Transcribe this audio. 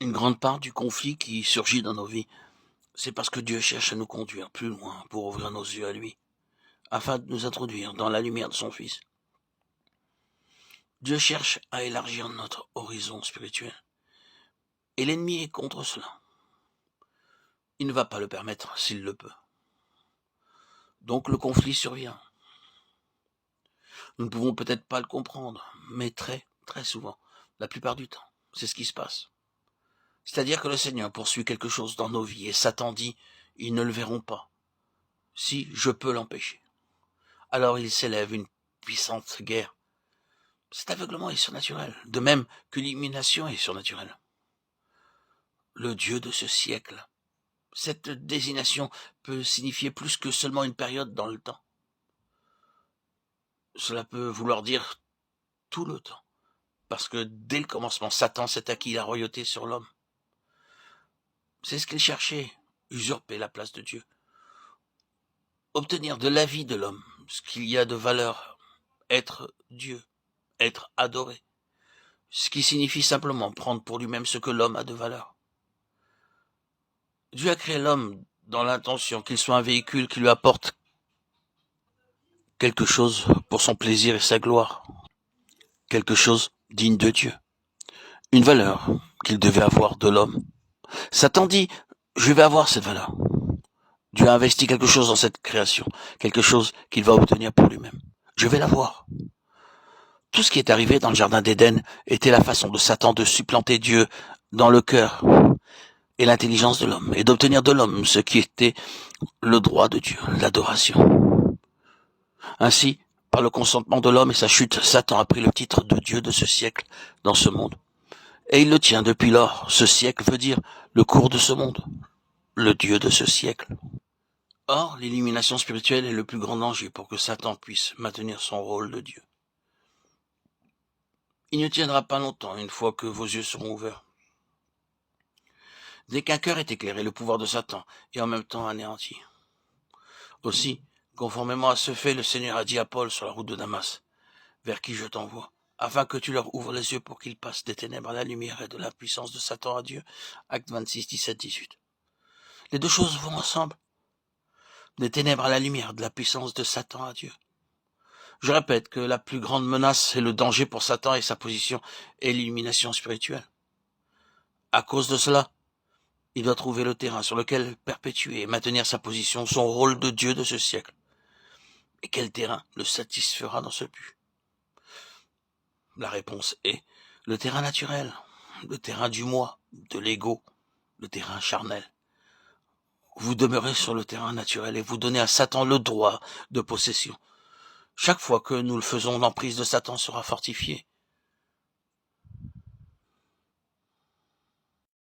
Une grande part du conflit qui surgit dans nos vies, c'est parce que Dieu cherche à nous conduire plus loin pour ouvrir nos yeux à lui, afin de nous introduire dans la lumière de son Fils. Dieu cherche à élargir notre horizon spirituel, et l'ennemi est contre cela. Il ne va pas le permettre s'il le peut. Donc le conflit survient. Nous ne pouvons peut-être pas le comprendre, mais très, très souvent, la plupart du temps, c'est ce qui se passe. C'est-à-dire que le Seigneur poursuit quelque chose dans nos vies et Satan dit, ils ne le verront pas, si je peux l'empêcher. Alors il s'élève une puissante guerre. Cet aveuglement est surnaturel, de même que l'illumination est surnaturelle. Le Dieu de ce siècle. Cette désignation peut signifier plus que seulement une période dans le temps. Cela peut vouloir dire tout le temps, parce que dès le commencement, Satan s'est acquis la royauté sur l'homme. C'est ce qu'il cherchait, usurper la place de Dieu. Obtenir de la vie de l'homme ce qu'il y a de valeur, être Dieu, être adoré, ce qui signifie simplement prendre pour lui-même ce que l'homme a de valeur. Dieu a créé l'homme dans l'intention qu'il soit un véhicule qui lui apporte quelque chose pour son plaisir et sa gloire, quelque chose digne de Dieu, une valeur qu'il devait avoir de l'homme. Satan dit, je vais avoir cette valeur. Dieu a investi quelque chose dans cette création, quelque chose qu'il va obtenir pour lui-même. Je vais l'avoir. Tout ce qui est arrivé dans le jardin d'Éden était la façon de Satan de supplanter Dieu dans le cœur et l'intelligence de l'homme, et d'obtenir de l'homme ce qui était le droit de Dieu, l'adoration. Ainsi, par le consentement de l'homme et sa chute, Satan a pris le titre de Dieu de ce siècle dans ce monde. Et il le tient depuis lors. Ce siècle veut dire le cours de ce monde, le Dieu de ce siècle. Or, l'illumination spirituelle est le plus grand danger pour que Satan puisse maintenir son rôle de Dieu. Il ne tiendra pas longtemps une fois que vos yeux seront ouverts. Dès qu'un cœur est éclairé, le pouvoir de Satan est en même temps anéanti. Aussi, conformément à ce fait, le Seigneur a dit à Paul sur la route de Damas, vers qui je t'envoie, afin que tu leur ouvres les yeux pour qu'ils passent des ténèbres à la lumière et de la puissance de Satan à Dieu. Acte 26, 17, 18. Les deux choses vont ensemble. Des ténèbres à la lumière, de la puissance de Satan à Dieu. Je répète que la plus grande menace et le danger pour Satan et sa position est l'illumination spirituelle. À cause de cela, il doit trouver le terrain sur lequel perpétuer et maintenir sa position, son rôle de Dieu de ce siècle. Et quel terrain le satisfera dans ce but? La réponse est le terrain naturel, le terrain du moi, de l'ego, le terrain charnel. Vous demeurez sur le terrain naturel et vous donnez à Satan le droit de possession. Chaque fois que nous le faisons, l'emprise de Satan sera fortifiée.